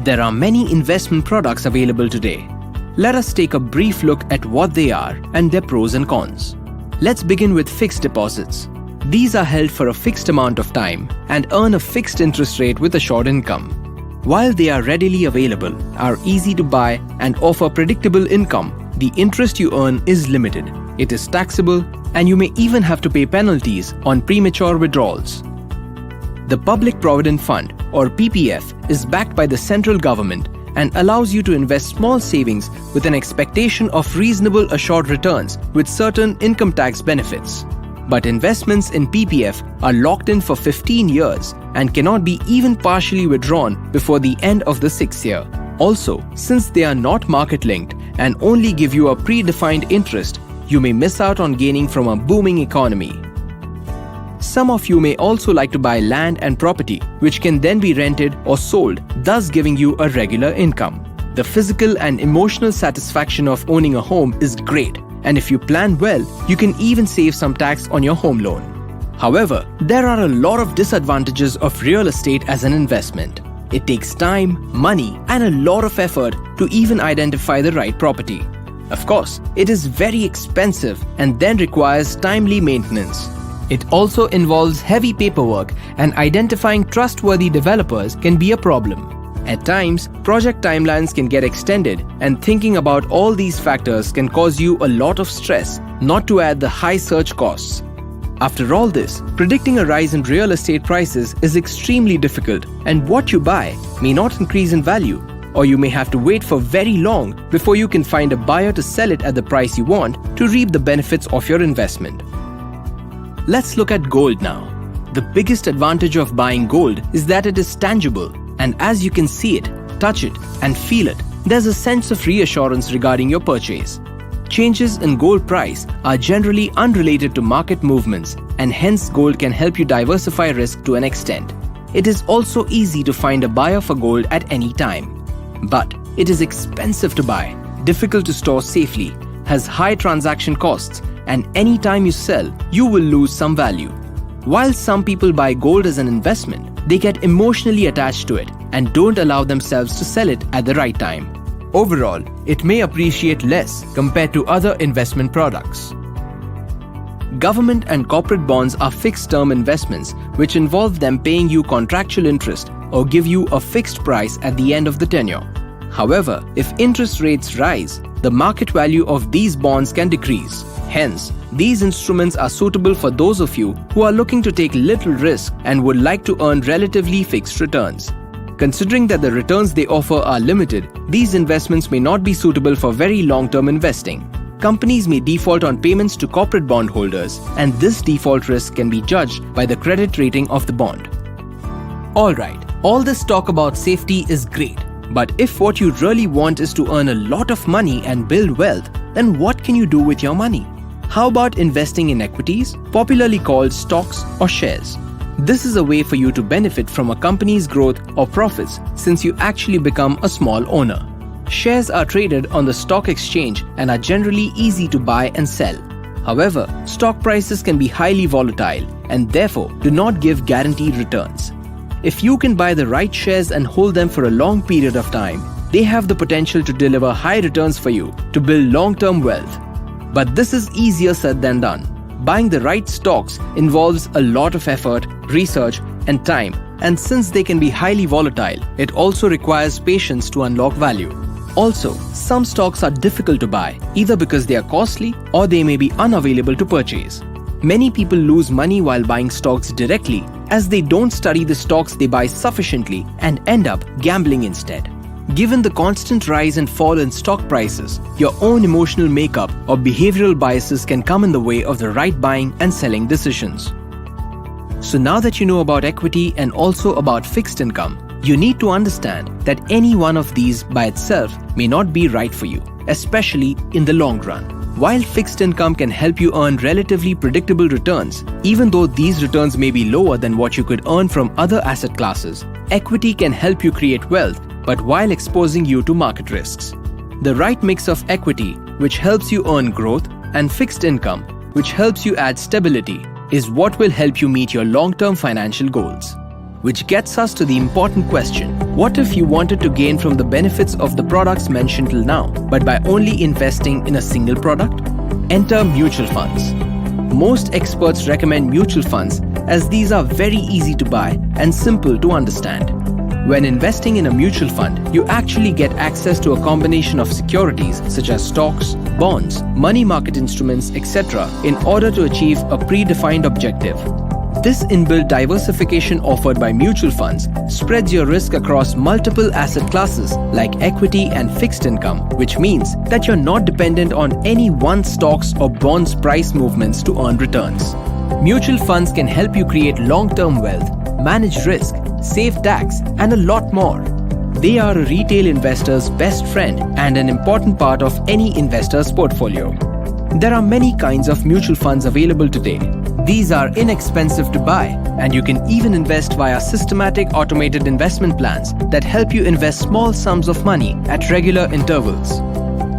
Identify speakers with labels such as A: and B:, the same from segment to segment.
A: There are many investment products available today. Let us take a brief look at what they are and their pros and cons. Let's begin with fixed deposits. These are held for a fixed amount of time and earn a fixed interest rate with a short income. While they are readily available, are easy to buy, and offer predictable income, the interest you earn is limited. It is taxable, and you may even have to pay penalties on premature withdrawals. The Public Provident Fund, or PPF, is backed by the central government and allows you to invest small savings with an expectation of reasonable assured returns with certain income tax benefits. But investments in PPF are locked in for 15 years and cannot be even partially withdrawn before the end of the 6th year. Also, since they are not market-linked and only give you a predefined interest, you may miss out on gaining from a booming economy. Some of you may also like to buy land and property, which can then be rented or sold, thus giving you a regular income. The physical and emotional satisfaction of owning a home is great, and if you plan well, you can even save some tax on your home loan. However, there are a lot of disadvantages of real estate as an investment. It takes time, money, and a lot of effort to even identify the right property. Of course, it is very expensive and then requires timely maintenance. It also involves heavy paperwork, and identifying trustworthy developers can be a problem. At times, project timelines can get extended, and thinking about all these factors can cause you a lot of stress, not to add the high search costs. After all this, predicting a rise in real estate prices is extremely difficult, and what you buy may not increase in value, or you may have to wait for very long before you can find a buyer to sell it at the price you want to reap the benefits of your investment. Let's look at gold now. The biggest advantage of buying gold is that it is tangible, and as you can see it, touch it, and feel it, there's a sense of reassurance regarding your purchase. Changes in gold price are generally unrelated to market movements, and hence gold can help you diversify risk to an extent. It is also easy to find a buyer for gold at any time. But it is expensive to buy, difficult to store safely, has high transaction costs, and any time you sell, you will lose some value. While some people buy gold as an investment, they get emotionally attached to it and don't allow themselves to sell it at the right time. Overall, it may appreciate less compared to other investment products. Government and corporate bonds are fixed-term investments which involve them paying you contractual interest or give you a fixed price at the end of the tenure. However, if interest rates rise, the market value of these bonds can decrease. Hence, these instruments are suitable for those of you who are looking to take little risk and would like to earn relatively fixed returns. Considering that the returns they offer are limited, these investments may not be suitable for very long-term investing. Companies may default on payments to corporate bondholders, and this default risk can be judged by the credit rating of the bond. Alright, all this talk about safety is great, but if what you really want is to earn a lot of money and build wealth, then what can you do with your money? How about investing in equities, popularly called stocks or shares? This is a way for you to benefit from a company's growth or profits since you actually become a small owner. Shares are traded on the stock exchange and are generally easy to buy and sell. However, stock prices can be highly volatile and therefore do not give guaranteed returns. If you can buy the right shares and hold them for a long period of time, they have the potential to deliver high returns for you to build long-term wealth. But this is easier said than done. Buying the right stocks involves a lot of effort, research, and time, and since they can be highly volatile, it also requires patience to unlock value. Also, some stocks are difficult to buy, either because they are costly or they may be unavailable to purchase. Many people lose money while buying stocks directly as they don't study the stocks they buy sufficiently and end up gambling instead. Given the constant rise and fall in stock prices, your own emotional makeup or behavioral biases can come in the way of the right buying and selling decisions. So now that you know about equity and also about fixed income, you need to understand that any one of these by itself may not be right for you, especially in the long run. While fixed income can help you earn relatively predictable returns, even though these returns may be lower than what you could earn from other asset classes, equity can help you create wealth, but while exposing you to market risks. The right mix of equity, which helps you earn growth, and fixed income, which helps you add stability, is what will help you meet your long-term financial goals. Which gets us to the important question. What if you wanted to gain from the benefits of the products mentioned till now, but by only investing in a single product? Enter mutual funds. Most experts recommend mutual funds as these are very easy to buy and simple to understand. When investing in a mutual fund, you actually get access to a combination of securities such as stocks, bonds, money market instruments, etc. in order to achieve a predefined objective. This inbuilt diversification offered by mutual funds spreads your risk across multiple asset classes like equity and fixed income, which means that you're not dependent on any one stock's or bond's price movements to earn returns. Mutual funds can help you create long-term wealth, manage risk, save tax, and a lot more. They are a retail investor's best friend and an important part of any investor's portfolio. There are many kinds of mutual funds available today. These are inexpensive to buy, and you can even invest via systematic automated investment plans that help you invest small sums of money at regular intervals.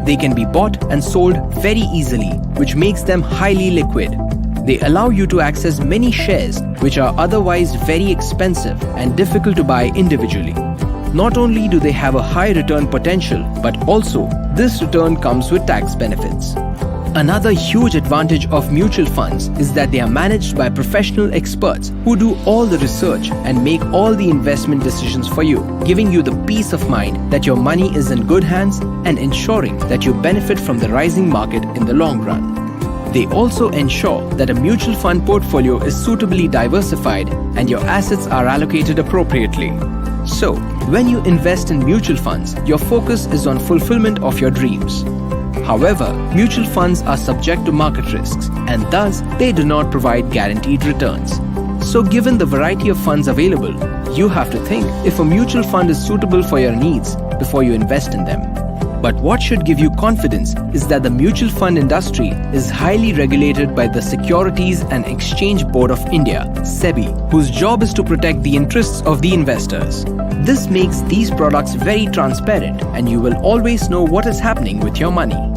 A: They can be bought and sold very easily, which makes them highly liquid. They allow you to access many shares which are otherwise very expensive and difficult to buy individually. Not only do they have a high return potential, but also this return comes with tax benefits. Another huge advantage of mutual funds is that they are managed by professional experts who do all the research and make all the investment decisions for you, giving you the peace of mind that your money is in good hands and ensuring that you benefit from the rising market in the long run. They also ensure that a mutual fund portfolio is suitably diversified and your assets are allocated appropriately. So, when you invest in mutual funds, your focus is on fulfillment of your dreams. However, mutual funds are subject to market risks and thus they do not provide guaranteed returns. So given the variety of funds available, you have to think if a mutual fund is suitable for your needs before you invest in them. But what should give you confidence is that the mutual fund industry is highly regulated by the Securities and Exchange Board of India, SEBI, whose job is to protect the interests of the investors. This makes these products very transparent and you will always know what is happening with your money.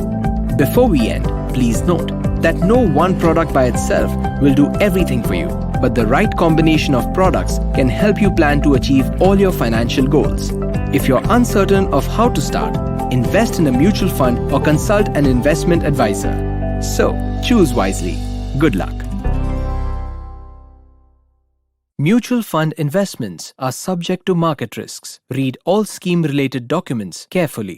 A: Before we end, please note that no one product by itself will do everything for you, but the right combination of products can help you plan to achieve all your financial goals. If you're uncertain of how to start, invest in a mutual fund or consult an investment advisor. So, choose wisely. Good luck. Mutual fund investments are subject to market risks. Read all scheme-related documents carefully.